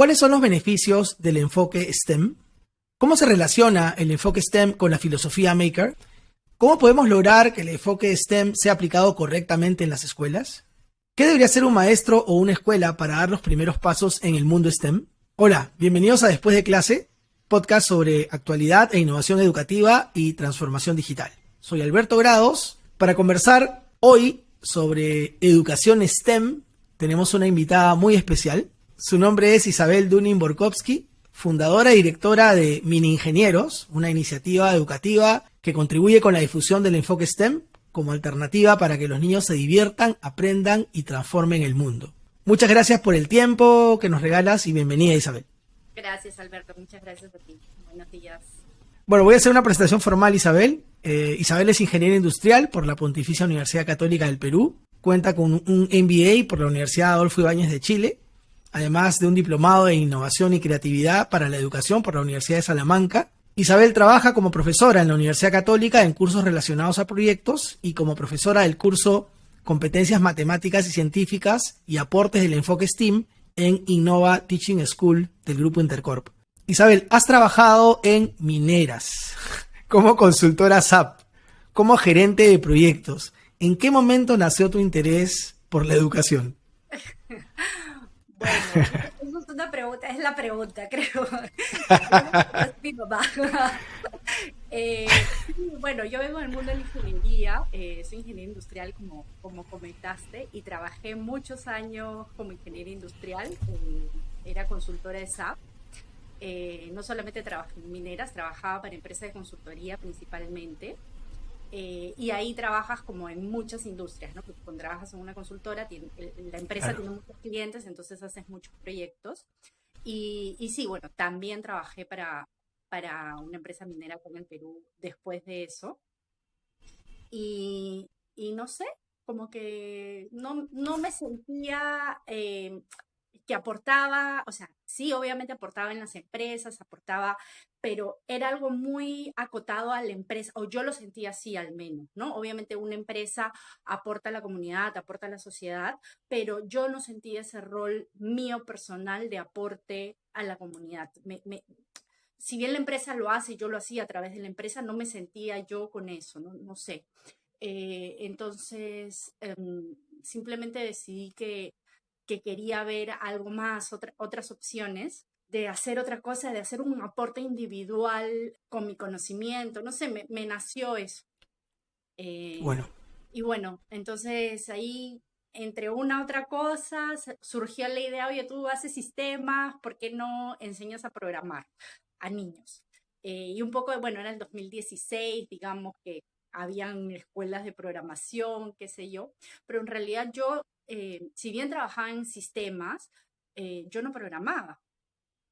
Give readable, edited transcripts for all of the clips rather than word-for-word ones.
¿Cuáles son los beneficios del enfoque STEM? ¿Cómo se relaciona el enfoque STEM con la filosofía Maker? ¿Cómo podemos lograr que el enfoque STEM sea aplicado correctamente en las escuelas? ¿Qué debería hacer un maestro o una escuela para dar los primeros pasos en el mundo STEM? Hola, bienvenidos a Después de Clase, podcast sobre actualidad e innovación educativa y transformación digital. Soy Alberto Grados. Para conversar hoy sobre educación STEM, tenemos una invitada muy especial. Su nombre es Isabel Dunin-Borkowski, fundadora y directora de Mini Ingenieros, una iniciativa educativa que contribuye con la difusión del enfoque STEM como alternativa para que los niños se diviertan, aprendan y transformen el mundo. Muchas gracias por el tiempo que nos regalas y bienvenida, Isabel. Gracias, Alberto. Muchas gracias a ti. Buenos días. Bueno, voy a hacer una presentación formal, Isabel. Isabel es ingeniera industrial por la Pontificia Universidad Católica del Perú. Cuenta con un MBA por la Universidad Adolfo Ibáñez de Chile, además de un diplomado en innovación y creatividad para la educación por la Universidad de Salamanca. Isabel trabaja como profesora en la Universidad Católica en cursos relacionados a proyectos y como profesora del curso Competencias Matemáticas y Científicas y Aportes del Enfoque STEAM en Innova Teaching School del Grupo Intercorp. Isabel, has trabajado en mineras, como consultora SAP, como gerente de proyectos. ¿En qué momento nació tu interés por la educación? Bueno, eso es una pregunta, es la pregunta, creo. Es mi mamá. Bueno, yo vengo del mundo de la ingeniería, soy ingeniera industrial como comentaste, y trabajé muchos años como ingeniera industrial, era consultora de SAP. No solamente trabajé en mineras, trabajaba para empresas de consultoría principalmente. Y ahí trabajas como en muchas industrias, ¿no? Porque cuando trabajas en una consultora, la empresa tiene muchos clientes, entonces haces muchos proyectos. Y sí, bueno, también trabajé para una empresa minera acá en el Perú después de eso. Y no sé, como que no me sentía que aportaba, o sea, sí, obviamente aportaba en las empresas, aportaba, pero era algo muy acotado a la empresa, o yo lo sentía así al menos, ¿no? Obviamente una empresa aporta a la comunidad, aporta a la sociedad, pero yo no sentía ese rol mío personal de aporte a la comunidad. Si bien la empresa lo hace y yo lo hacía a través de la empresa, no me sentía yo con eso, no sé. Entonces, simplemente decidí que quería ver algo más, otras opciones, de hacer otra cosa, de hacer un aporte individual con mi conocimiento, no sé, me nació eso. Bueno, Y bueno, entonces ahí, entre una otra cosa, surgió la idea, oye, tú haces sistemas, ¿por qué no enseñas a programar a niños? Y un poco, bueno, era el 2016, digamos que habían escuelas de programación, qué sé yo, pero en realidad yo, si bien trabajaba en sistemas, yo no programaba.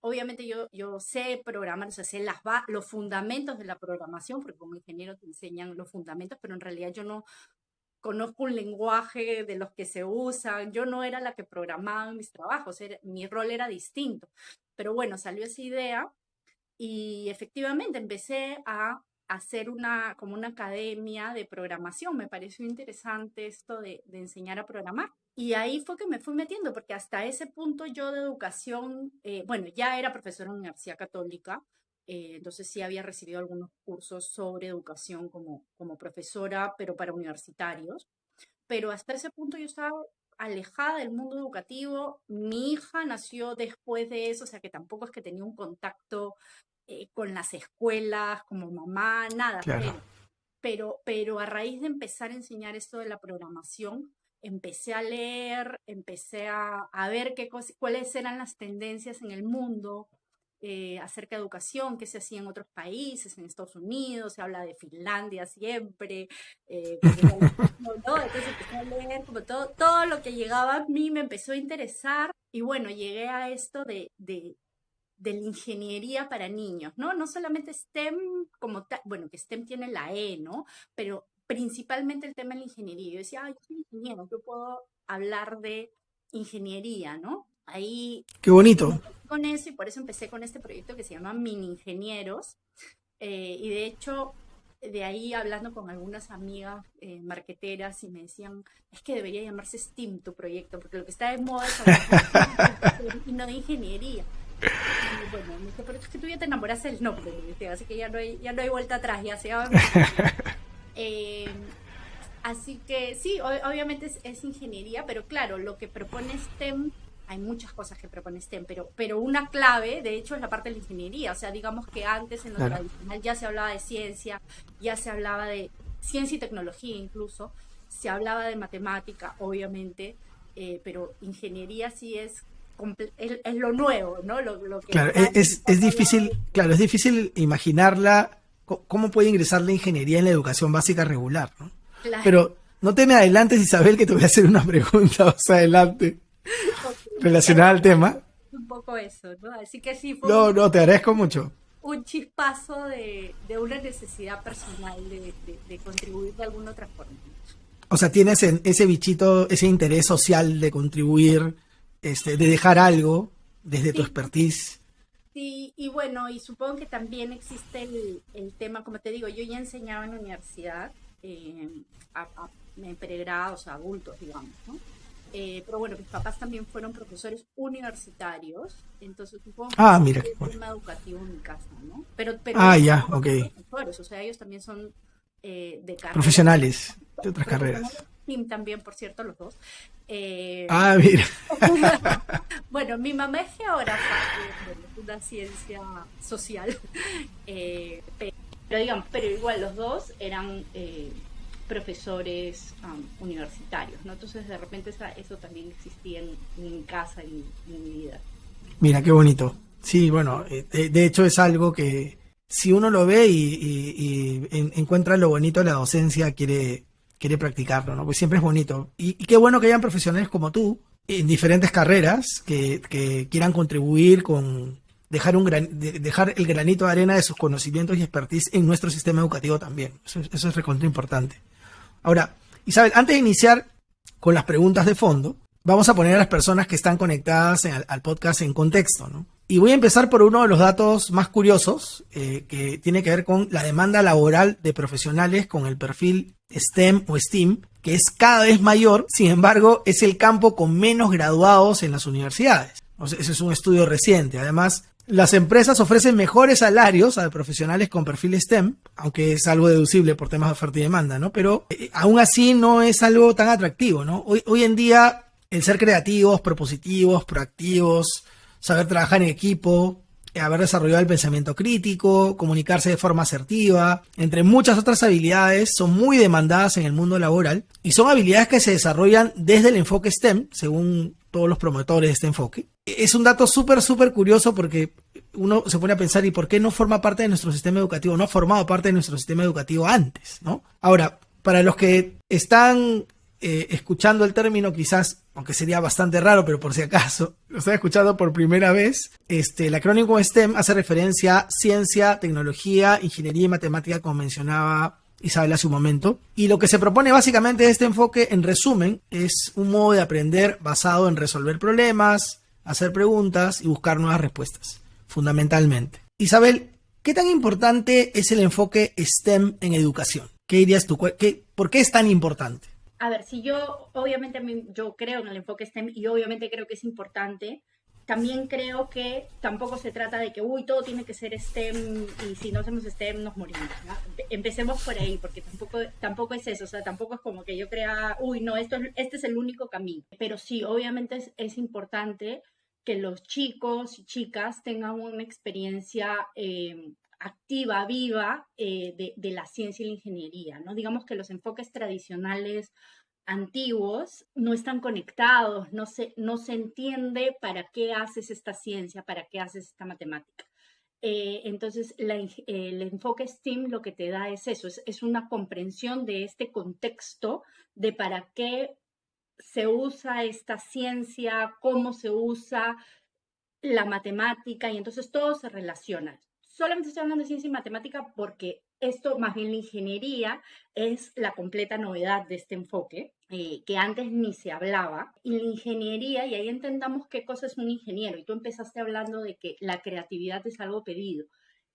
Obviamente yo sé programar, o sea, sé los fundamentos de la programación, porque como ingeniero te enseñan los fundamentos, pero en realidad yo no conozco un lenguaje de los que se usan, yo no era la que programaba en mis trabajos, mi rol era distinto. Pero bueno, salió esa idea y efectivamente empecé a hacer como una academia de programación. Me pareció interesante esto de enseñar a programar. Y ahí fue que me fui metiendo, porque hasta ese punto yo de educación, bueno, ya era profesora en la Universidad Católica, entonces sí había recibido algunos cursos sobre educación como profesora, pero para universitarios. Pero hasta ese punto yo estaba alejada del mundo educativo. Mi hija nació después de eso, o sea que tampoco es que tenía un contacto con las escuelas, como mamá, nada, claro. cero. Pero a raíz de empezar a enseñar esto de la programación, empecé a leer, empecé a ver cuáles eran las tendencias en el mundo acerca de educación, qué se hacía en otros países, en Estados Unidos, se habla de Finlandia siempre, ¿no? Entonces empecé a leer como todo lo que llegaba a mí me empezó a interesar y bueno, llegué a esto de la ingeniería para niños, ¿no? No solamente STEM como tal, bueno, que STEM tiene la E, ¿no? Pero principalmente el tema de la ingeniería. Yo decía, ay, yo soy ingeniero, yo puedo hablar de ingeniería, ¿no? Ahí qué bonito. con eso y por eso empecé con este proyecto que se llama Mini Ingenieros. Y de hecho, de ahí hablando con algunas amigas marqueteras y me decían, es que debería llamarse STEAM tu proyecto, porque lo que está de moda es hablar de STEM y no de ingeniería. Y bueno, me dice, pero es que tú ya te enamoraste del nombre, me dice, así que ya no hay vuelta atrás, ya se llama. Eh, Así que sí, obviamente es ingeniería, pero claro, lo que propone STEM, hay muchas cosas que propone STEM, pero una clave, de hecho, es la parte de la ingeniería. O sea, digamos que antes en lo Claro. tradicional ya se hablaba de ciencia, ya se hablaba de ciencia y tecnología incluso, se hablaba de matemática, obviamente, pero ingeniería sí es lo nuevo, ¿no? Lo que Claro, nadie es había hablado difícil, de. claro, es difícil imaginarla, cómo puede ingresar la ingeniería en la educación básica regular, ¿no? Claro, Pero no te me adelantes, Isabel, que te voy a hacer una pregunta más adelante ok. Pero relacionada al tema. es un poco eso, ¿no? Así que sí, fue No, no, te agradezco mucho. un chispazo de una necesidad personal de contribuir de alguna otra forma. O sea, tienes ese bichito, ese interés social de contribuir, de dejar algo desde tu Sí, expertise. sí, y bueno, y supongo que también existe el tema, como te digo, yo ya enseñaba en la universidad, en pregrados, adultos, digamos, ¿no? Pero bueno, mis papás también fueron profesores universitarios, entonces supongo que Ah, existe mira, qué el bueno. tema educativo en mi casa, ¿no? Pero Ah, ellos ya, también ok. son profesores, o sea, ellos también son de carreras Profesionales de otras profesionales, carreras. Tim también, por cierto, los dos. Eh, Ah, mira. bueno, mi mamá es geógrafa, bueno, es una ciencia social, pero digamos, pero igual los dos eran profesores universitarios, ¿no? Entonces de repente eso también existía en mi casa, en mi vida. Mira, qué bonito. Sí, bueno, de hecho es algo que si uno lo ve y encuentra lo bonito de la docencia, quiere practicarlo, ¿no? Pues siempre es bonito. Y qué bueno que hayan profesionales como tú en diferentes carreras que quieran contribuir con dejar el granito de arena de sus conocimientos y expertise en nuestro sistema educativo también. Eso es recontra importante. Ahora, Isabel, antes de iniciar con las preguntas de fondo, vamos a poner a las personas que están conectadas al podcast en contexto, ¿no? Y voy a empezar por uno de los datos más curiosos, que tiene que ver con la demanda laboral de profesionales con el perfil STEM o STEAM, que es cada vez mayor, sin embargo, es el campo con menos graduados en las universidades. O sea, ese es un estudio reciente. Además, las empresas ofrecen mejores salarios a profesionales con perfil STEM, aunque es algo deducible por temas de oferta y demanda, ¿no? Pero aún así no es algo tan atractivo, ¿no? Hoy en día el ser creativos, propositivos, proactivos, saber trabajar en equipo, haber desarrollado el pensamiento crítico, comunicarse de forma asertiva, entre muchas otras habilidades, son muy demandadas en el mundo laboral y son habilidades que se desarrollan desde el enfoque STEM, según todos los promotores de este enfoque. Es un dato súper curioso porque uno se pone a pensar, ¿y por qué no forma parte de nuestro sistema educativo? No ha formado parte de nuestro sistema educativo antes, ¿no? Ahora, para los que están escuchando el término, quizás, aunque sería bastante raro, pero por si acaso, lo están escuchando por primera vez, el acrónimo STEM hace referencia a ciencia, tecnología, ingeniería y matemática, como mencionaba Isabel hace un momento. Y lo que se propone básicamente de este enfoque, en resumen, es un modo de aprender basado en resolver problemas, hacer preguntas y buscar nuevas respuestas, fundamentalmente. Isabel, ¿qué tan importante es el enfoque STEM en educación? ¿Qué dirías tú? ¿Por qué es tan importante? A ver, si yo, obviamente, yo creo en el enfoque STEM y obviamente creo que es importante, también creo que tampoco se trata de que, uy, todo tiene que ser STEM y si no hacemos STEM nos morimos, ¿no? Empecemos por ahí, porque tampoco es eso, o sea, tampoco es como que yo crea, uy, no, este es el único camino. Pero sí, obviamente es importante que los chicos y chicas tengan una experiencia activa, viva, de la ciencia y la ingeniería, ¿no? Digamos que los enfoques tradicionales antiguos no están conectados, no se entiende para qué haces esta ciencia, para qué haces esta matemática. Entonces, el enfoque STEAM lo que te da es eso, es una comprensión de este contexto, de para qué se usa esta ciencia, cómo se usa la matemática, y entonces todo se relaciona. Solamente estoy hablando de ciencia y matemática porque esto, más bien la ingeniería, es la completa novedad de este enfoque, que antes ni se hablaba. Y la ingeniería, y ahí entendamos qué cosa es un ingeniero, y tú empezaste hablando de que la creatividad es algo pedido.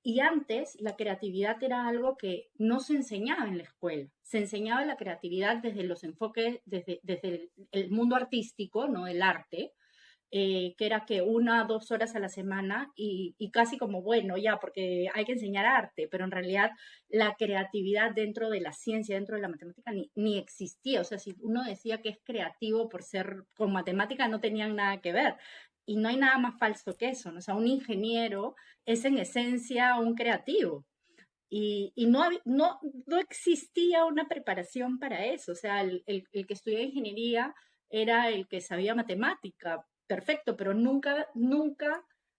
Y antes la creatividad era algo que no se enseñaba en la escuela. Se enseñaba la creatividad desde los enfoques, desde el mundo artístico, ¿no? El arte, que era que 1 a 2 horas a la semana y casi como, bueno, ya, porque hay que enseñar arte, pero en realidad la creatividad dentro de la ciencia, dentro de la matemática, ni existía. O sea, si uno decía que es creativo por ser con matemática, no tenían nada que ver. Y no hay nada más falso que eso, ¿no? O sea, un ingeniero es en esencia un creativo. Y no existía una preparación para eso. O sea, el que estudiaba ingeniería era el que sabía matemática, perfecto, pero nunca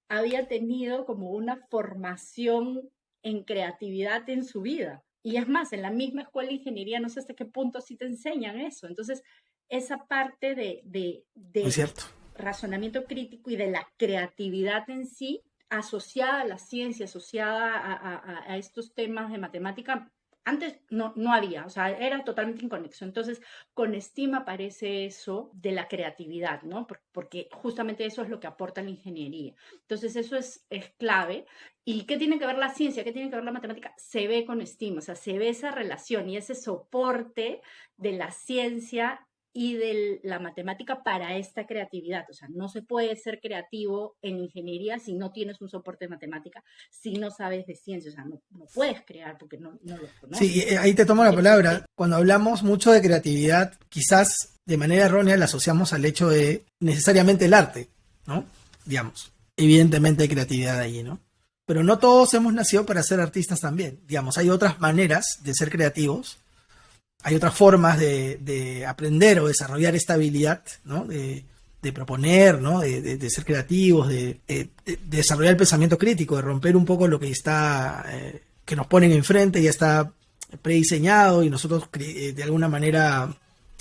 había tenido como una formación en creatividad en su vida. Y es más, en la misma escuela de ingeniería, no sé hasta qué punto sí te enseñan eso. Entonces, esa parte Muy de cierto. razonamiento crítico y de la creatividad en sí, asociada a la ciencia, asociada a estos temas de matemática, antes no había, o sea, era totalmente inconexo. Entonces, con STEAM aparece eso de la creatividad, ¿no? Porque justamente eso es lo que aporta la ingeniería. Entonces, eso es clave. ¿Y qué tiene que ver la ciencia? ¿Qué tiene que ver la matemática? Se ve con STEAM, o sea, se ve esa relación y ese soporte de la ciencia y de la matemática para esta creatividad. O sea, no se puede ser creativo en ingeniería si no tienes un soporte de matemática, si no sabes de ciencia. O sea, no puedes crear porque no lo Sí, conoces. ahí te tomo la Entonces, palabra. Cuando hablamos mucho de creatividad, quizás de manera errónea la asociamos al hecho de necesariamente el arte, ¿no? Digamos, evidentemente hay creatividad allí, ¿no? Pero no todos hemos nacido para ser artistas también. Digamos, hay otras maneras de ser creativos, hay otras formas de aprender o desarrollar esta habilidad, ¿no? De proponer, ¿no? De ser creativos, de desarrollar el pensamiento crítico, de romper un poco lo que está, que nos ponen enfrente, ya está prediseñado y nosotros de alguna manera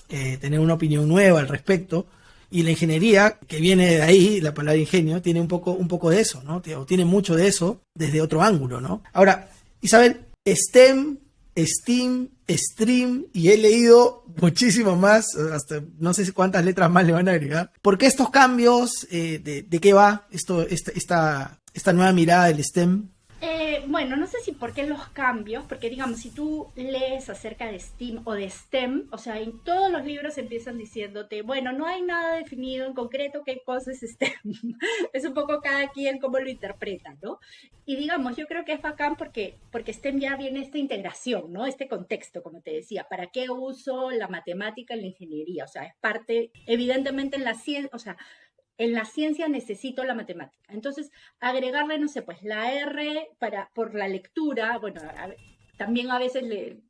tener una opinión nueva al respecto. Y la ingeniería, que viene de ahí, la palabra ingenio, tiene un poco de eso, ¿no? O tiene mucho de eso desde otro ángulo, ¿no? Ahora, Isabel, STEM, Steam, Stream, y he leído muchísimo más, hasta no sé cuántas letras más le van a agregar. ¿Por qué estos cambios? De qué va esta nueva mirada del STEM? bueno, no sé si por qué los cambios, porque digamos, si tú lees acerca de STEAM o de STEM, o sea, en todos los libros empiezan diciéndote, bueno, no hay nada definido en concreto qué cosa es STEM. Es un poco cada quien cómo lo interpreta, ¿no? Y digamos, yo creo que es bacán porque STEM ya viene esta integración, ¿no? Este contexto, como te decía, ¿para qué uso la matemática en la ingeniería? O sea, es parte, evidentemente en la ciencia, o sea, en la ciencia necesito la matemática. Entonces, agregarle, no sé, pues la R por la lectura, bueno, también a veces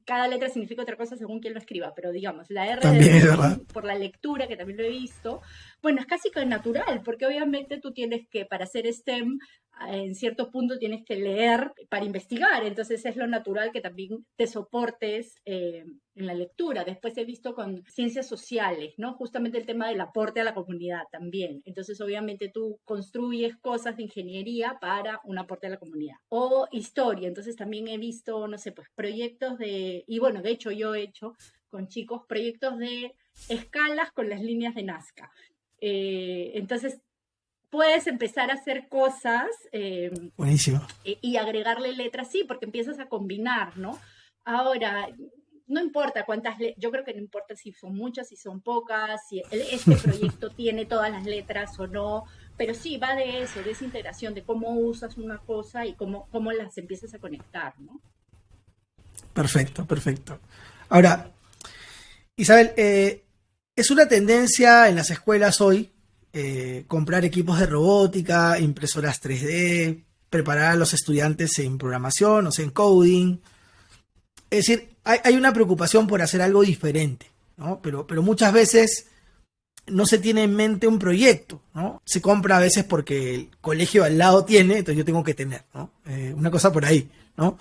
cada letra significa otra cosa según quien lo escriba, pero digamos, la R de También es verdad. reading por la lectura, que también lo he visto, bueno, es casi que natural, porque obviamente tú tienes que, para hacer STEM, en cierto punto tienes que leer para investigar, entonces es lo natural que también te soportes en la lectura. Después he visto con ciencias sociales, ¿no? Justamente el tema del aporte a la comunidad también. Entonces, obviamente tú construyes cosas de ingeniería para un aporte a la comunidad. O historia, entonces también he visto, no sé, pues proyectos y bueno, de hecho yo he hecho con chicos proyectos de escalas con las líneas de Nazca. Entonces, puedes empezar a hacer cosas Buenísimo. y agregarle letras, sí, porque empiezas a combinar, ¿no? Ahora, no importa yo creo que no importa si son muchas, si son pocas, si este proyecto tiene todas las letras o no, pero sí va de eso, de esa integración, de cómo usas una cosa y cómo las empiezas a conectar, ¿no? Perfecto, perfecto. Ahora, Isabel, es una tendencia en las escuelas hoy comprar equipos de robótica, impresoras 3D, preparar a los estudiantes en programación, o sea, en coding. Es decir, hay una preocupación por hacer algo diferente, ¿no? Pero muchas veces no se tiene en mente un proyecto, ¿no? Se compra a veces porque el colegio al lado tiene, entonces yo tengo que tener, ¿no? Una cosa por ahí, ¿no?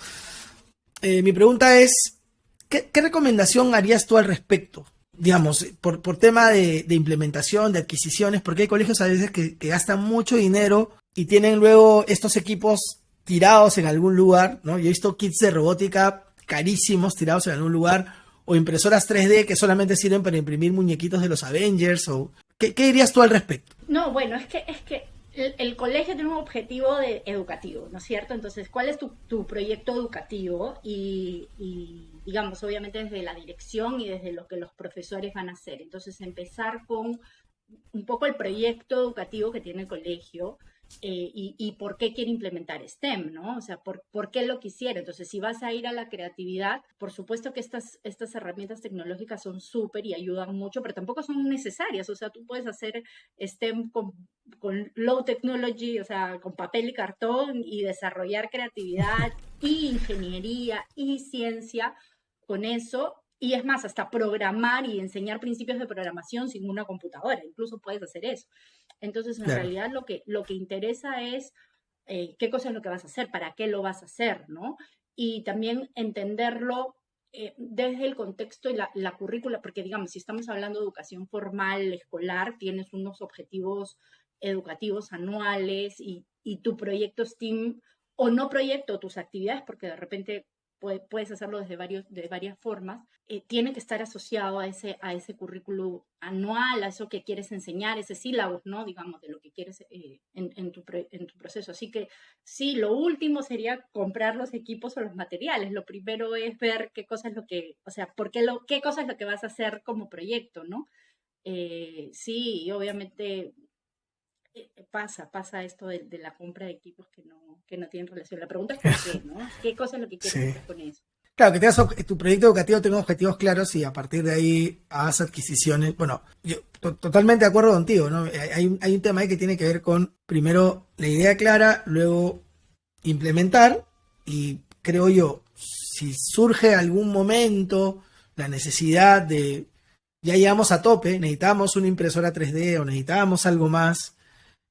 Mi pregunta es, ¿qué recomendación harías tú al respecto? Digamos, por tema de implementación, de adquisiciones, porque hay colegios a veces que gastan mucho dinero y tienen luego estos equipos tirados en algún lugar, ¿no? Yo he visto kits de robótica carísimos tirados en algún lugar, o impresoras 3D que solamente sirven para imprimir muñequitos de los Avengers, o ¿qué dirías tú al respecto? No, bueno, es que el colegio tiene un objetivo educativo, ¿no es cierto? Entonces, ¿cuál es tu proyecto educativo? Digamos, obviamente desde la dirección y desde lo que los profesores van a hacer. Entonces, empezar con un poco el proyecto educativo que tiene el colegio, y por qué quiere implementar STEM, ¿no? O sea, por qué lo quisiera. Entonces, si vas a ir a la creatividad, por supuesto que estas herramientas tecnológicas son súper y ayudan mucho, pero tampoco son necesarias. O sea, tú puedes hacer STEM con low technology, o sea, con papel y cartón, y desarrollar creatividad y ingeniería y ciencia con eso. Y es más, hasta programar y enseñar principios de programación sin una computadora, incluso puedes hacer eso. Entonces, en Claro. realidad lo que interesa es qué cosa es lo que vas a hacer, para qué lo vas a hacer, ¿no? Y también entenderlo desde el contexto y la currícula, porque digamos, si estamos hablando de educación formal, escolar, tienes unos objetivos educativos anuales y tu proyecto STEAM, o no proyecto, tus actividades, porque de repente puedes hacerlo de varias formas, tiene que estar asociado a ese currículo anual, a eso que quieres enseñar, ese sílabus, ¿no? Digamos, de lo que quieres en tu proceso. Así que sí, lo último sería comprar los equipos o los materiales. Lo primero es ver qué cosa es lo que, o sea, qué cosa es lo que vas a hacer como proyecto, ¿no? Sí, y obviamente pasa esto de la compra de equipos que no tienen relación. La pregunta es por qué, ¿no? ¿Qué cosa es lo que quieres Sí. hacer con eso? Claro, que tu proyecto educativo tenga objetivos claros y a partir de ahí hagas adquisiciones. Bueno, yo totalmente de acuerdo contigo, ¿no? Hay un tema ahí que tiene que ver con, primero, la idea clara, luego implementar y creo yo, si surge algún momento la necesidad de, ya llegamos a tope, necesitamos una impresora 3D o necesitamos algo más,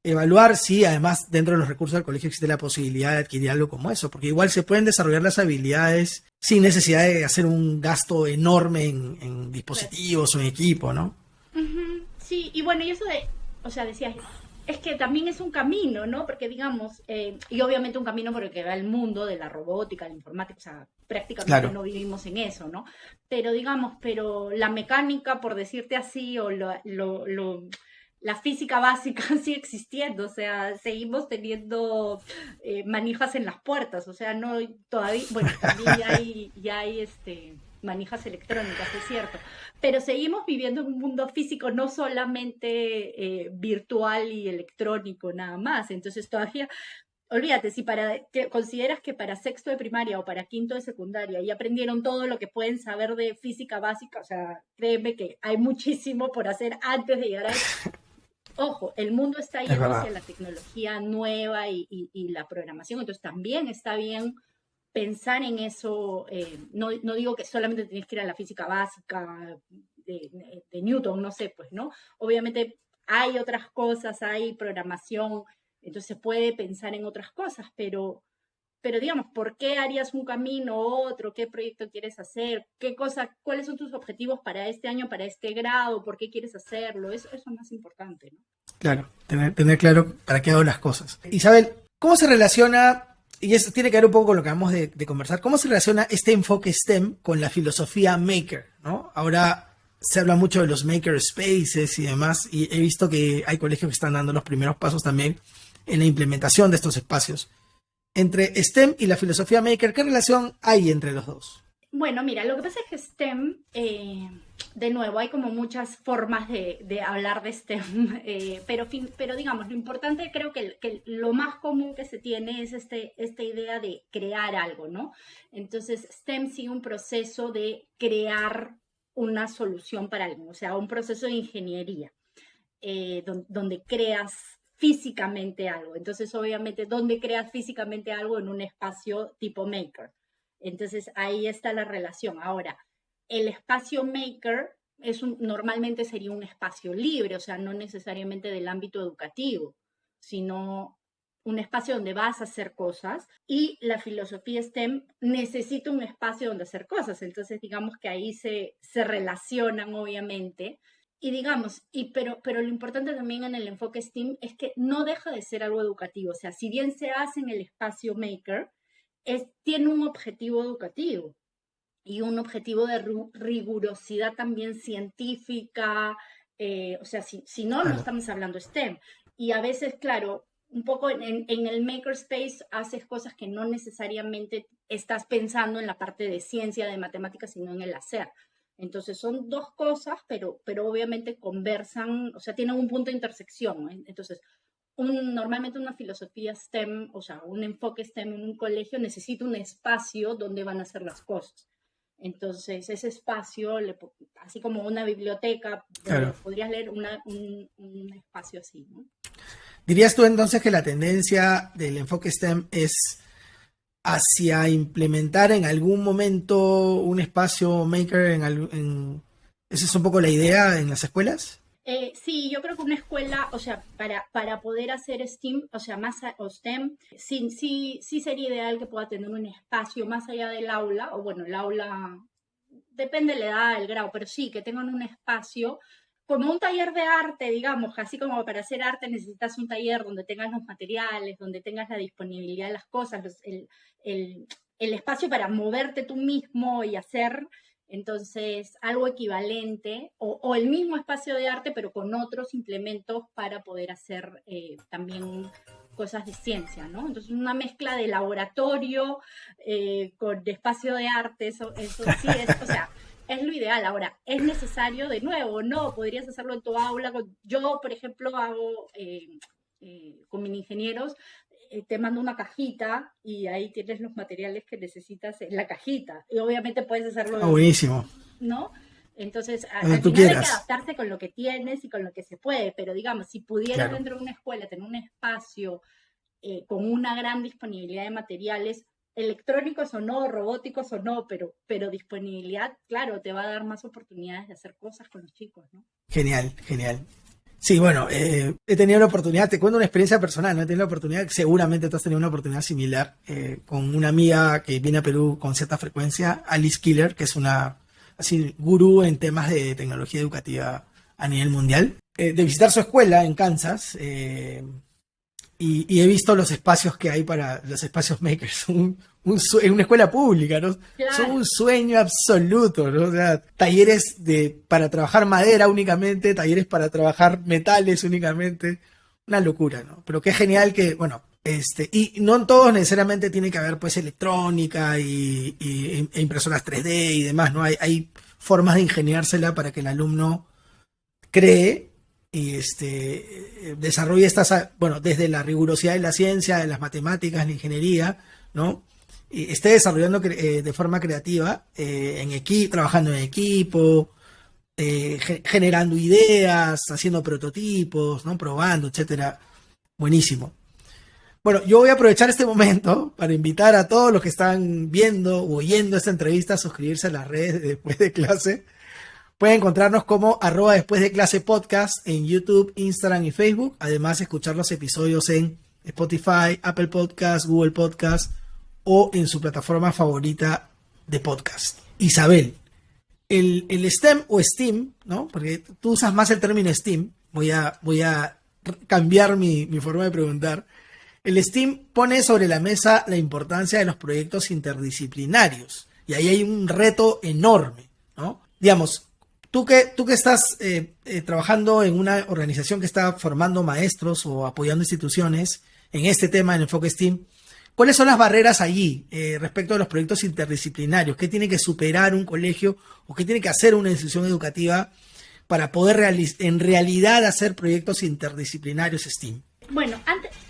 evaluar si además dentro de los recursos del colegio existe la posibilidad de adquirir algo como eso, porque igual se pueden desarrollar las habilidades sin necesidad de hacer un gasto enorme en Claro. dispositivos o en equipo, ¿no? Ujú, sí, y bueno, y eso de, o sea, decías, es que también es un camino, ¿no? Porque digamos, y obviamente un camino por el que va el mundo de la robótica, la informática, o sea, prácticamente Claro, no vivimos en eso, ¿no? Pero digamos, pero la mecánica, por decirte así, o la física básica sigue existiendo, o sea, seguimos teniendo manijas en las puertas, o sea, no todavía, bueno, también ya hay manijas electrónicas, es cierto, pero seguimos viviendo en un mundo físico, no solamente virtual y electrónico nada más. Entonces todavía, olvídate, si consideras que para sexto de primaria o para quinto de secundaria ya aprendieron todo lo que pueden saber de física básica, o sea, créeme que hay muchísimo por hacer antes de llegar a eso. Ojo, el mundo está es yendo verdad. hacia la tecnología nueva y la programación, entonces también está bien pensar en eso. No digo que solamente tienes que ir a la física básica de Newton, no sé, pues, ¿no? Obviamente hay otras cosas, hay programación, entonces se puede pensar en otras cosas, pero digamos, ¿por qué harías un camino u otro? ¿Qué proyecto quieres hacer? ¿Cuáles son tus objetivos para este año, para este grado? ¿Por qué quieres hacerlo? Eso es más importante, ¿no? Claro, tener claro para qué hago las cosas. Isabel, ¿cómo se relaciona, y eso tiene que ver un poco con lo que acabamos de conversar, cómo se relaciona este enfoque STEM con la filosofía maker, ¿no? Ahora se habla mucho de los maker spaces y demás, y he visto que hay colegios que están dando los primeros pasos también en la implementación de estos espacios. Entre STEM y la filosofía maker, ¿qué relación hay entre los dos? Bueno, mira, lo que pasa es que STEM, de nuevo, hay como muchas formas de hablar de STEM, pero digamos, lo importante creo que lo más común que se tiene es esta idea de crear algo, ¿no? Entonces, STEM sigue un proceso de crear una solución para algo, o sea, un proceso de ingeniería, donde creas físicamente algo. Entonces, obviamente, ¿dónde creas físicamente algo? En un espacio tipo maker. Entonces, ahí está la relación. Ahora, el espacio maker normalmente sería un espacio libre, o sea, no necesariamente del ámbito educativo, sino un espacio donde vas a hacer cosas, y la filosofía STEM necesita un espacio donde hacer cosas. Entonces, digamos que ahí se relacionan, obviamente, y digamos, pero lo importante también en el enfoque STEAM es que no deja de ser algo educativo. O sea, si bien se hace en el espacio maker, tiene un objetivo educativo y un objetivo de rigurosidad también científica. O sea, si no, no Claro, estamos hablando STEM. Y a veces, claro, un poco en el makerspace haces cosas que no necesariamente estás pensando en la parte de ciencia, de matemáticas, sino en el hacer. Entonces son dos cosas, pero obviamente conversan, o sea, tienen un punto de intersección, ¿no? Entonces, normalmente una filosofía STEM, o sea, un enfoque STEM en un colegio necesita un espacio donde van a hacer las cosas. Entonces, ese espacio, así como una biblioteca donde Claro. podrías leer un espacio así, ¿no? ¿Dirías tú entonces que la tendencia del enfoque STEM es hacia implementar en algún momento un espacio maker ¿esa es un poco la idea en las escuelas? Sí, yo creo que una escuela, o sea, para poder hacer STEM, o sea, o STEM, sí, sí, sí sería ideal que pueda tener un espacio más allá del aula, o bueno, el aula, depende de la edad, el grado, pero sí, que tengan un espacio como un taller de arte, digamos, así como para hacer arte necesitas un taller donde tengas los materiales, donde tengas la disponibilidad de las cosas, el, el espacio para moverte tú mismo y hacer. Entonces, algo equivalente o el mismo espacio de arte, pero con otros implementos para poder hacer también cosas de ciencia, ¿no? Entonces, una mezcla de laboratorio con espacio de arte, eso sí es, o sea, es lo ideal. Ahora, ¿es necesario de nuevo? No, podrías hacerlo en tu aula. Yo, por ejemplo, hago con mis ingenieros, te mando una cajita y ahí tienes los materiales que necesitas en la cajita. Y obviamente puedes hacerlo, Ah, buenísimo. ¿no? Entonces, Donde al tú final hay que quieras. adaptarse con lo que tienes y con lo que se puede, pero digamos, si pudieras Claro. dentro de una escuela tener un espacio con una gran disponibilidad de materiales, electrónicos o no, robóticos o no, pero disponibilidad, claro, te va a dar más oportunidades de hacer cosas con los chicos, ¿no? Genial, genial. Sí, bueno, he tenido la oportunidad, te cuento una experiencia personal, ¿no? He tenido la oportunidad, seguramente tú has tenido una oportunidad similar, con una amiga que viene a Perú con cierta frecuencia, Alice Killer, que es una así gurú en temas de tecnología educativa a nivel mundial, de visitar su escuela en Kansas, y he visto los espacios que hay para los espacios makers, en una escuela pública, ¿no? Son Claro, un sueño absoluto, ¿no? O sea, talleres para trabajar madera únicamente, talleres para trabajar metales únicamente, una locura, ¿no? Pero qué genial que, bueno, y no en todos necesariamente tiene que haber pues electrónica e impresoras 3D y demás, ¿no? Hay formas de ingeniársela para que el alumno cree y desarrolle bueno, desde la rigurosidad de la ciencia, de las matemáticas, la ingeniería, ¿no? Y esté desarrollando de forma creativa, trabajando en equipo, generando ideas, haciendo prototipos, ¿no? Probando, etcétera. Buenísimo. Bueno, yo voy a aprovechar este momento para invitar a todos los que están viendo o oyendo esta entrevista a suscribirse a las redes de Después de Clase. Pueden encontrarnos como @después de clase podcast en YouTube, Instagram y Facebook. Además, escuchar los episodios en Spotify, Apple Podcast, Google Podcast o en su plataforma favorita de podcast. Isabel, el STEM o STEAM, ¿no? Porque tú usas más el término STEAM. Voy a cambiar mi forma de preguntar. El STEAM pone sobre la mesa la importancia de los proyectos interdisciplinarios. Y ahí hay un reto enorme, ¿no? Digamos, tú que estás trabajando en una organización que está formando maestros o apoyando instituciones en este tema, en enfoque STEAM, ¿cuáles son las barreras allí respecto a los proyectos interdisciplinarios? ¿Qué tiene que superar un colegio o qué tiene que hacer una institución educativa para poder en realidad hacer proyectos interdisciplinarios STEAM? bueno,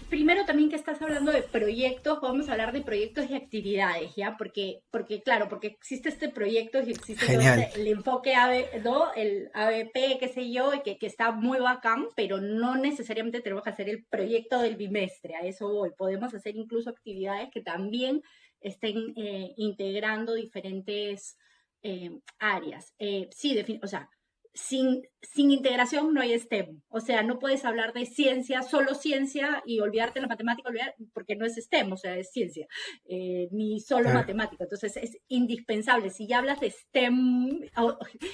primero también que estás hablando de proyectos, vamos a hablar de proyectos y actividades, ¿ya? Claro, porque existe este proyecto y existe todo Genial. el enfoque ¿no? El ABP, qué sé yo, y que está muy bacán, pero no necesariamente tenemos que hacer el proyecto del bimestre, a eso voy. Podemos hacer incluso actividades que también estén integrando diferentes áreas. Sí, o sea, sin integración no hay STEM. O sea, no puedes hablar de ciencia, solo ciencia y olvidarte la matemática, porque no es STEM, o sea, es ciencia, ni solo Claro. matemática. Entonces es indispensable. Si ya hablas de STEM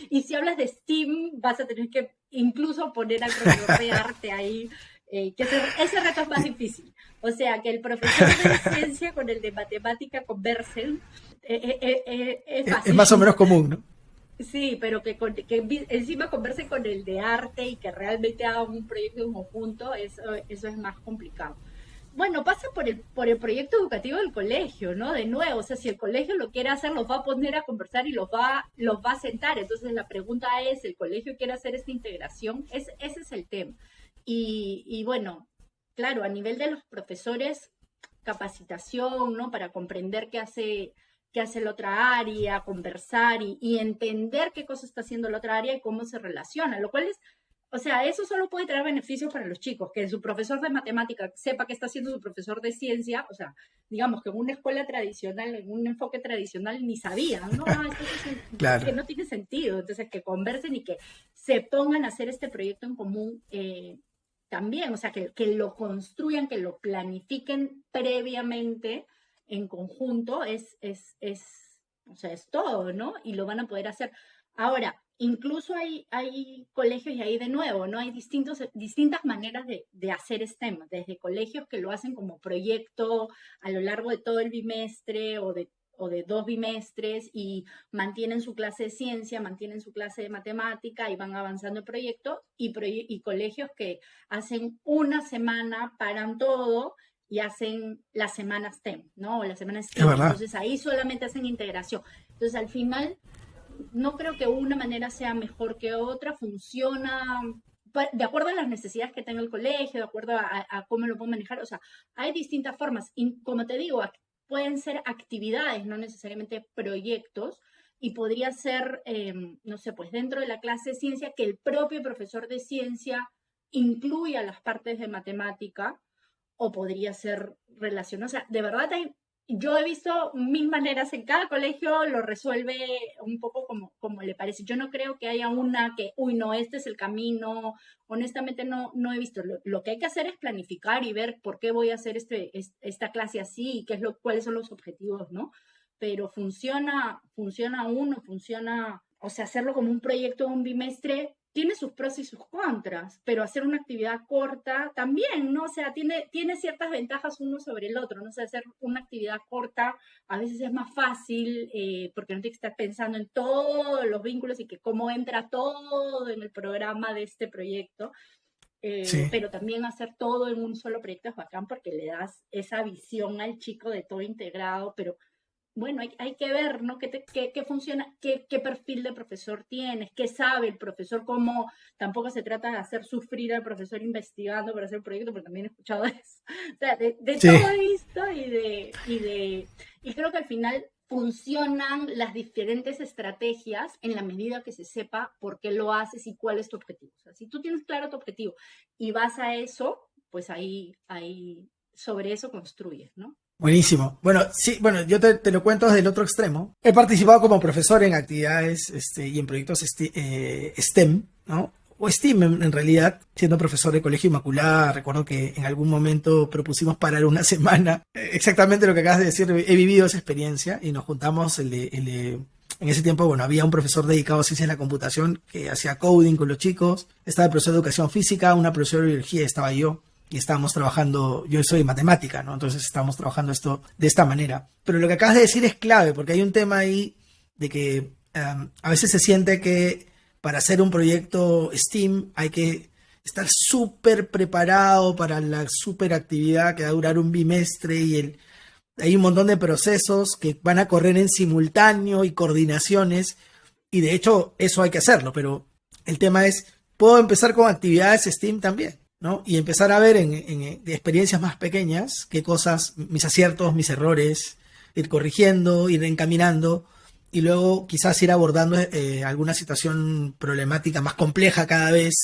y si hablas de STEAM, vas a tener que incluso poner al profesor de arte ahí, que ese reto es más difícil. O sea, que el profesor de ciencia con el de matemática conversen, es Es fácil. más o menos común, ¿no? Sí, pero que encima converse con el de arte y que realmente haga un proyecto en conjunto, eso es más complicado. Bueno, pasa por el proyecto educativo del colegio, ¿no? De nuevo, o sea, si el colegio lo quiere hacer, los va a poner a conversar y los va a sentar. Entonces la pregunta es, ¿el colegio quiere hacer esta integración? Ese es el tema. Y bueno, claro, a nivel de los profesores, capacitación, ¿no? Para comprender qué hace la otra área, conversar y entender qué cosa está haciendo la otra área y cómo se relaciona, lo cual es, o sea, eso solo puede traer beneficios para los chicos, que su profesor de matemática sepa qué está haciendo su profesor de ciencia, o sea, digamos que en una escuela tradicional, en un enfoque tradicional, ni sabían, ¿no? Esto es Claro. que no tiene sentido, entonces que conversen y que se pongan a hacer este proyecto en común también, o sea, que lo construyan, que lo planifiquen previamente en conjunto, o sea, es todo, ¿no? Y lo van a poder hacer. Ahora, incluso hay colegios y ahí de nuevo, ¿no? Hay distintas maneras de hacer STEM, desde colegios que lo hacen como proyecto a lo largo de todo el bimestre o de 2 bimestres y mantienen su clase de ciencia, mantienen su clase de matemática y van avanzando el proyecto y colegios que hacen una semana, paran todo y hacen la semana STEM, ¿no? O la semana Es STEAM. verdad. Entonces ahí solamente hacen integración. Entonces al final no creo que una manera sea mejor que otra, funciona de acuerdo a las necesidades que tenga el colegio, de acuerdo a cómo lo puedo manejar, o sea, hay distintas formas, y como te digo, pueden ser actividades, no necesariamente proyectos, y podría ser, no sé, pues dentro de la clase de ciencia, que el propio profesor de ciencia incluya las partes de matemática, o podría ser relacionado. O sea, de verdad yo he visto mil maneras, en cada colegio lo resuelve un poco como le parece. Yo no creo que haya una que, uy, no, este es el camino. Honestamente no he visto. Lo que hay que hacer es planificar y ver por qué voy a hacer esta clase así y cuáles son los objetivos, ¿no? Pero funciona uno, funciona, o sea, hacerlo como un proyecto de un bimestre tiene sus pros y sus contras, pero hacer una actividad corta también, ¿no? O sea, tiene ciertas ventajas uno sobre el otro, ¿no? O sea, hacer una actividad corta a veces es más fácil porque no tienes que estar pensando en todos los vínculos y que cómo entra todo en el programa de este proyecto, Sí. pero también hacer todo en un solo proyecto es bacán porque le das esa visión al chico de todo integrado, pero bueno, hay que ver, ¿no? ¿Qué funciona? ¿Qué perfil de profesor tienes? ¿Qué sabe el profesor? ¿Cómo? Tampoco se trata de hacer sufrir al profesor investigando para hacer el proyecto, porque también he escuchado eso. O sea, de Sí. todo he visto y creo que al final funcionan las diferentes estrategias en la medida que se sepa por qué lo haces y cuál es tu objetivo. O sea, si tú tienes claro tu objetivo y vas a eso, pues ahí sobre eso construyes, ¿no? Buenísimo. Bueno, sí, bueno, yo te lo cuento desde el otro extremo. He participado como profesor en actividades y en proyectos STEM, ¿no? O STEAM en realidad, siendo profesor de Colegio Inmaculada. Recuerdo que en algún momento propusimos parar una semana. Exactamente lo que acabas de decir, he vivido esa experiencia y nos juntamos en ese tiempo, bueno, había un profesor dedicado a ciencia de la computación que hacía coding con los chicos, estaba el profesor de educación física, una profesora de biología, estaba yo, y estábamos trabajando, yo soy matemática, ¿no? Entonces estábamos trabajando esto de esta manera. Pero lo que acabas de decir es clave, porque hay un tema ahí de que a veces se siente que para hacer un proyecto STEAM hay que estar súper preparado para la súper actividad que va a durar un bimestre hay un montón de procesos que van a correr en simultáneo y coordinaciones, y de hecho eso hay que hacerlo, pero el tema es, puedo empezar con actividades STEAM también, ¿no? Y empezar a ver de experiencias más pequeñas qué cosas, mis aciertos, mis errores, ir corrigiendo, ir encaminando y luego quizás ir abordando alguna situación problemática más compleja cada vez,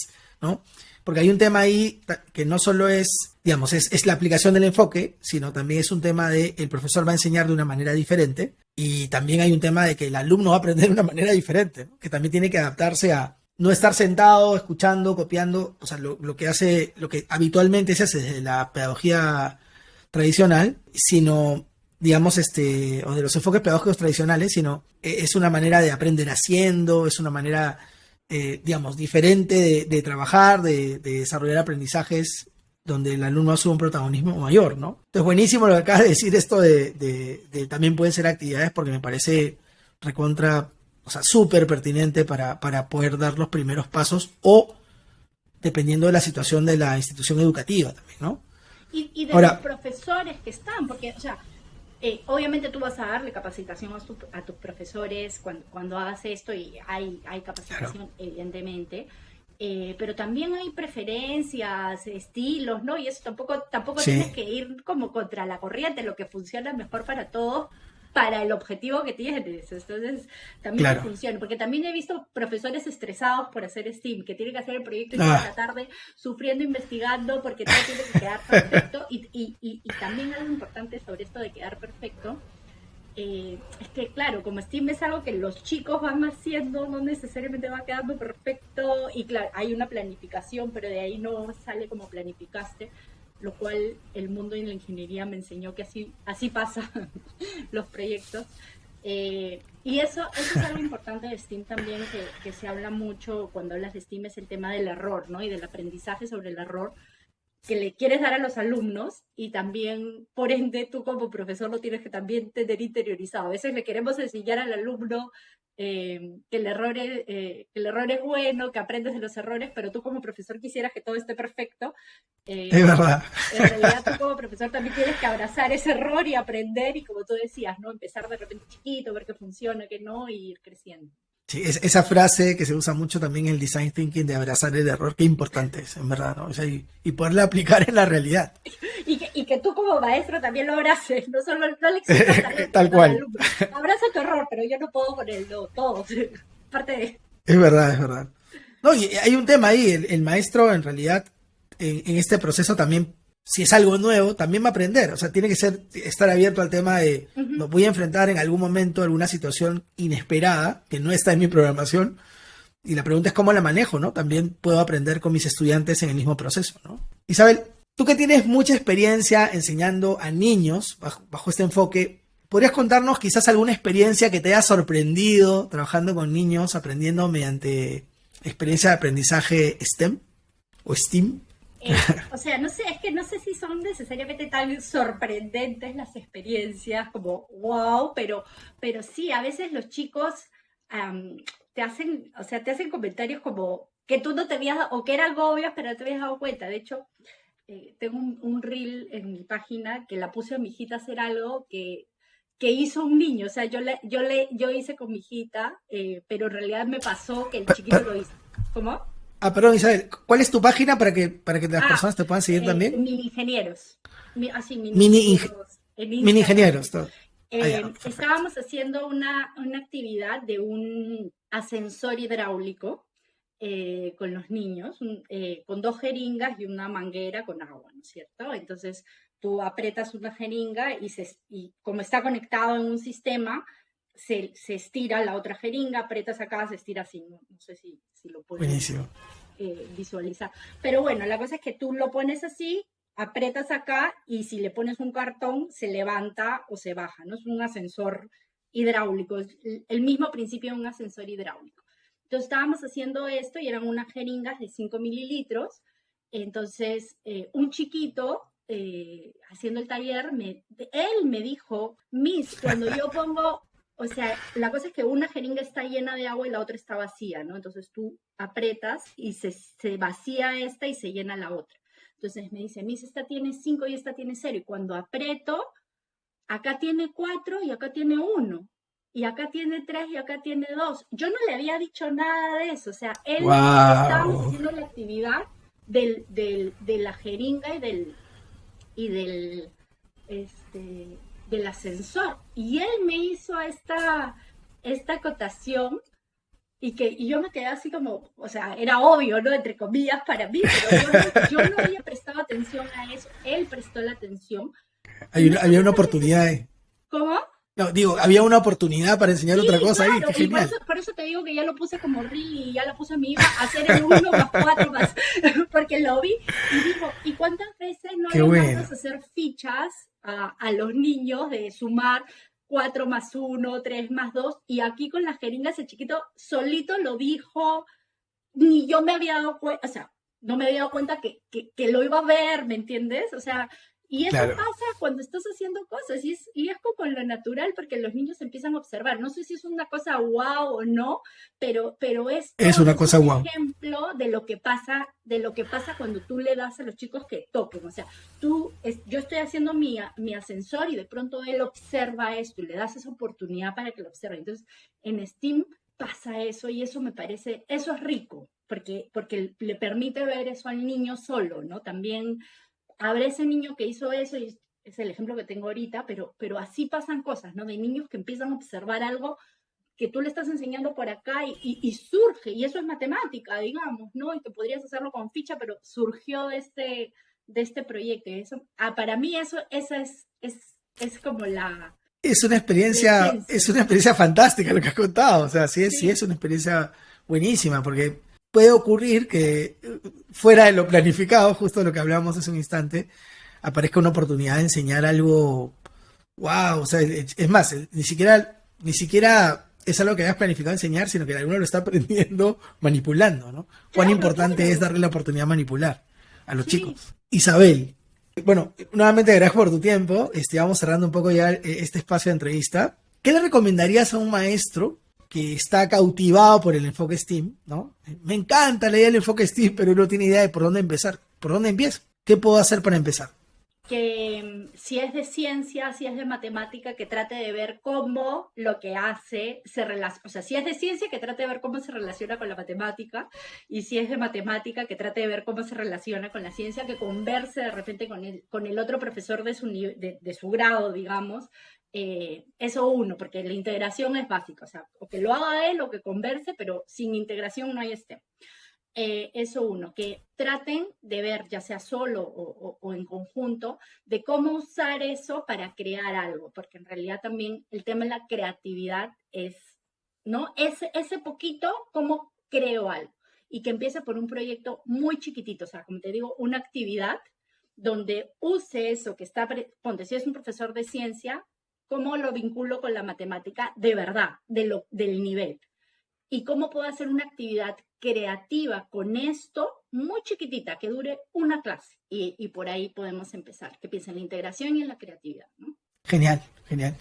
¿no? Porque hay un tema ahí que no solo es, digamos, es la aplicación del enfoque, sino también es un tema de el profesor va a enseñar de una manera diferente y también hay un tema de que el alumno va a aprender de una manera diferente, ¿no? Que también tiene que adaptarse a no estar sentado, escuchando, copiando, o sea, lo que habitualmente se hace desde la pedagogía tradicional, sino, digamos, o de los enfoques pedagógicos tradicionales, sino es una manera de aprender haciendo, es una manera, digamos, diferente de trabajar, de desarrollar aprendizajes donde el alumno asume un protagonismo mayor, ¿no? Entonces, buenísimo lo que acabas de decir, esto de también pueden ser actividades, porque me parece recontra, o sea, súper pertinente para poder dar los primeros pasos o dependiendo de la situación de la institución educativa también, ¿no? Y de los Ahora, profesores que están, porque, o sea, obviamente tú vas a darle capacitación a tus profesores cuando hagas esto y hay claro, capacitación, evidentemente, pero también hay preferencias, estilos, ¿no? Y eso tampoco tienes sí, que ir como contra la corriente, lo que funciona mejor para todos, para el objetivo que tienes. Entonces, también que claro. funcione, porque también he visto profesores estresados por hacer STEAM, que tienen que hacer el proyecto y toda la Ah, tarde sufriendo, investigando, porque todo tiene que quedar perfecto. Y también algo importante sobre esto de quedar perfecto, es que claro, como Steam es algo que los chicos van haciendo, no necesariamente va quedando perfecto, y claro, hay una planificación, pero de ahí no sale como planificaste, lo cual el mundo de la ingeniería me enseñó que así pasa los proyectos. Y eso es algo importante de Steam también, que se habla mucho cuando hablas de Steam, es el tema del error, ¿no? Y del aprendizaje sobre el error, que le quieres dar a los alumnos, y también, por ende, tú como profesor lo tienes que también tener interiorizado. A veces le queremos enseñar al alumno que el error es bueno, que aprendes de los errores, pero tú como profesor quisieras que todo esté perfecto. es Eh, verdad. en realidad tú como profesor también tienes que abrazar ese error y aprender, y como tú decías, ¿no? Empezar de repente chiquito, ver qué funciona, qué no, y ir creciendo. Sí, esa frase que se usa mucho también en el design thinking de abrazar el error, qué importante es, en verdad, ¿no? O sea, y poderla aplicar en la realidad. Y que tú como maestro también lo abraces, no le exijas tanto Tal al cual. alumno. Abraza tu error, pero yo no puedo con él, no, todo. Parte de... Es verdad, es verdad. No, y hay un tema ahí, el maestro en realidad en este proceso también, si es algo nuevo, también va a aprender. O sea, tiene que estar abierto al tema de, me Ujú. voy a enfrentar en algún momento a alguna situación inesperada que no está en mi programación. Y la pregunta es cómo la manejo, ¿no? También puedo aprender con mis estudiantes en el mismo proceso, ¿no? Isabel, tú que tienes mucha experiencia enseñando a niños bajo este enfoque, ¿podrías contarnos quizás alguna experiencia que te haya sorprendido trabajando con niños, aprendiendo mediante experiencia de aprendizaje STEM o STEAM? O sea, no sé, es que no sé si son necesariamente tan sorprendentes las experiencias como wow, pero sí, a veces los chicos am, te hacen, o sea, te hacen comentarios como que tú no te habías, o que eran obvios, pero no te habías dado cuenta. De hecho, tengo un reel en mi página que la puse a mi hijita a hacer algo que hizo un niño. O sea, yo hice con mi hijita, pero en realidad me pasó que el chiquito lo hizo. ¿Cómo? Perdón, Isabel, ¿cuál es tu página para que las Ah, personas te puedan seguir también? mini ingenieros. Así, mini Mini, ingenieros en mini Instagram. ingenieros, todo. Ah, ya, perfecto. Estábamos haciendo una actividad de un ascensor hidráulico, con los niños, con dos jeringas y una manguera con agua, ¿no es cierto? Entonces tú aprietas una jeringa y como está conectado en un sistema, se estira la otra jeringa, aprietas acá, se estira así. No sé si lo pueden Buenísimo. visualizar. Pero bueno, la cosa es que tú lo pones así, aprietas acá, y si le pones un cartón, se levanta o se baja, ¿no? Es un ascensor hidráulico, es el mismo principio de un ascensor hidráulico. Entonces estábamos haciendo esto y eran unas jeringas de 5 mililitros. Entonces, un chiquito, haciendo el taller, él me dijo, Miss, cuando yo pongo, o sea, la cosa es que una jeringa está llena de agua y la otra está vacía, ¿no? Entonces tú apretas y se vacía esta y se llena la otra. Entonces me dice, Miss, esta tiene 5 y esta tiene 0. Y cuando aprieto, acá tiene 4 y acá tiene 1. Y acá tiene 3 y acá tiene 2. Yo no le había dicho nada de eso. O sea, estábamos Wow. haciendo la actividad de la jeringa y del ascensor. Y él me hizo esta acotación, y yo me quedé así como, o sea, era obvio, ¿no? Entre comillas para mí, pero yo no había prestado atención a eso. Él prestó la atención y me Había puse una también, oportunidad ahí. ¿cómo? No, digo, había una oportunidad para enseñar Sí, otra cosa ahí, claro, qué y por eso, genial. por eso te digo que ya lo puse como reel, y ya lo puse a mi hija a hacer el 1 más 4 más, porque lo vi y digo, ¿y cuántas veces no Qué los mandas bueno. a hacer fichas a los niños de sumar 4 más 1, 3 más 2? Y aquí con las jeringas el chiquito solito lo dijo, ni yo me había dado cuenta, o sea, no me había dado cuenta que lo iba a ver, ¿me entiendes? O sea, Y eso Claro. pasa cuando estás haciendo cosas y es como lo natural porque los niños empiezan a observar. No sé si es una cosa wow o no, pero Es esto una es un cosa guau. ejemplo de lo que pasa cuando tú le das a los chicos que toquen. O sea, yo estoy haciendo mi ascensor y de pronto él observa esto y le das esa oportunidad para que lo observe. Entonces, en STEAM pasa eso y eso me parece, eso es rico, porque le permite ver eso al niño solo, ¿no? También habrá ese niño que hizo eso y es el ejemplo que tengo ahorita, pero así pasan cosas, ¿no? De niños que empiezan a observar algo que tú le estás enseñando por acá y surge, y eso es matemática, digamos, ¿no? Y que podrías hacerlo con ficha, pero surgió de este proyecto. Y eso, para mí esa es como la Es esencia. una experiencia fantástica lo que has contado. O sea, sí es Sí, una experiencia buenísima, porque puede ocurrir que fuera de lo planificado, justo lo que hablábamos hace un instante, aparezca una oportunidad de enseñar algo. Wow, o sea, es más, ni siquiera es algo que hayas planificado enseñar, sino que alguno lo está aprendiendo manipulando, ¿no? Cuán claro, importante es claro. darle la oportunidad de manipular a los Sí, chicos. Isabel, bueno, nuevamente gracias por tu tiempo. Vamos cerrando un poco ya este espacio de entrevista. ¿Qué le recomendarías a un maestro que está cautivado por el enfoque STEAM, ¿no? Me encanta la idea del enfoque STEAM, pero no tiene idea de por dónde empezar. ¿Por dónde empiezo? ¿Qué puedo hacer para empezar? que si es de ciencia, si es de matemática, que trate de ver cómo lo que hace se relaciona, o sea, si es de ciencia, que trate de ver cómo se relaciona con la matemática, y si es de matemática, que trate de ver cómo se relaciona con la ciencia, que converse de repente con el otro profesor de su grado, digamos. Eso uno, porque la integración es básica, o sea, o que lo haga él o que converse, pero sin integración no hay STEM. Eso uno, que traten de ver, ya sea solo o en conjunto, de cómo usar eso para crear algo, porque en realidad también el tema de la creatividad es, ¿no? Ese poquito, cómo creo algo, y que empiece por un proyecto muy chiquitito, o sea, como te digo, una actividad donde use eso que está, ponte, si es un profesor de ciencia, cómo lo vinculo con la matemática de verdad, del nivel y cómo puedo hacer una actividad creativa con esto muy chiquitita, que dure una clase. Y por ahí podemos empezar, que piensen en la integración y en la creatividad, ¿no? Genial, genial.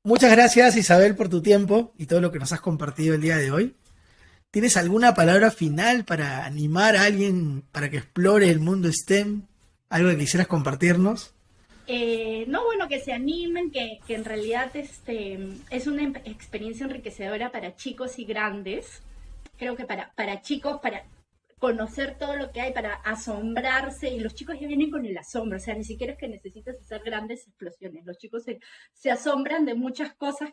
Muchas gracias Isabel por tu tiempo y todo lo que nos has compartido el día de hoy. ¿Tienes alguna palabra final para animar a alguien para que explore el mundo STEM? ¿Algo que quisieras compartirnos? No, bueno, que se animen, que en realidad es una experiencia enriquecedora para chicos y grandes. Creo que para chicos, para conocer todo lo que hay, para asombrarse, y los chicos ya vienen con el asombro, o sea, ni siquiera es que necesites hacer grandes explosiones, los chicos se asombran de muchas cosas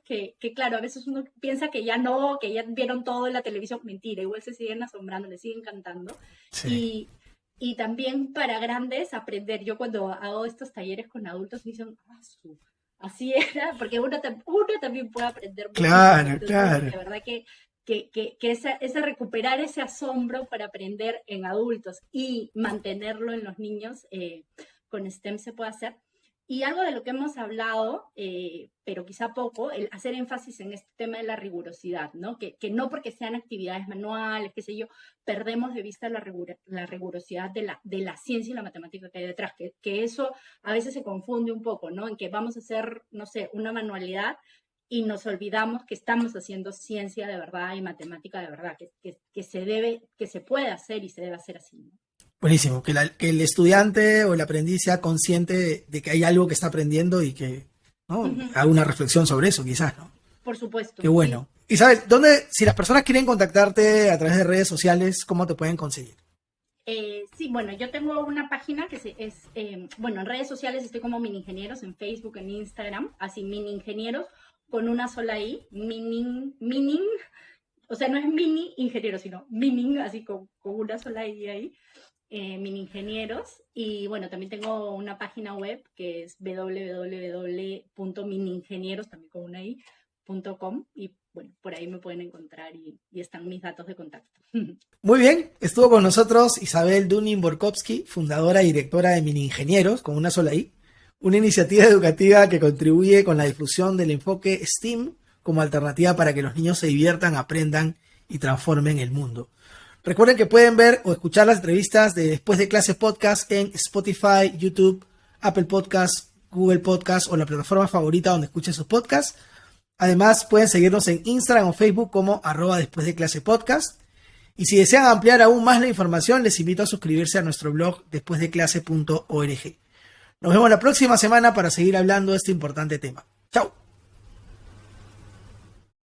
claro, a veces uno piensa que ya no, que ya vieron todo en la televisión, mentira, igual se siguen asombrando, les siguen cantando, Sí. y, y también para grandes aprender, yo cuando hago estos talleres con adultos me dicen, así era, porque uno también puede aprender muchísimo, Claro, entonces claro. de verdad que ese recuperar ese asombro para aprender en adultos y mantenerlo en los niños con STEM se puede hacer. Y algo de lo que hemos hablado, pero quizá poco, el hacer énfasis en este tema de la rigurosidad, ¿no? Que no porque sean actividades manuales, qué sé yo, perdemos de vista la rigurosidad de la ciencia y la matemática que hay detrás, que eso a veces se confunde un poco, ¿no? En que vamos a hacer, no sé, una manualidad y nos olvidamos que estamos haciendo ciencia de verdad y matemática de verdad, que se puede hacer y se debe hacer así, ¿no? Buenísimo. Que el estudiante o el aprendiz sea consciente de que hay algo que está aprendiendo y que, ¿no? Ujú. Haga una reflexión sobre eso, quizás, ¿no? Por Qué supuesto, sí. bueno. Isabel, ¿dónde, si las personas quieren contactarte a través de redes sociales, cómo te pueden conseguir? Sí, bueno, yo tengo una página bueno, en redes sociales estoy como Mini Ingenieros, en Facebook, en Instagram, así Mini Ingenieros, con una sola I, Minin, o sea, no es Mini Ingenieros, sino Minin, así con una sola I ahí, Mini Ingenieros. Y bueno, también tengo una página web que es www.miningenieros, también con una I.com, y bueno, por ahí me pueden encontrar y están mis datos de contacto. Muy bien, estuvo con nosotros Isabel Dunin-Borkowski, fundadora y directora de Mini Ingenieros, con una sola I, una iniciativa educativa que contribuye con la difusión del enfoque STEAM como alternativa para que los niños se diviertan, aprendan y transformen el mundo. Recuerden que pueden ver o escuchar las entrevistas de Después de Clase Podcast en Spotify, YouTube, Apple Podcasts, Google Podcasts o la plataforma favorita donde escuchen sus podcasts. Además, pueden seguirnos en Instagram o Facebook como @después de clase podcast. Y si desean ampliar aún más la información, les invito a suscribirse a nuestro blog despuesdeclase.org. Nos vemos la próxima semana para seguir hablando de este importante tema. ¡Chao!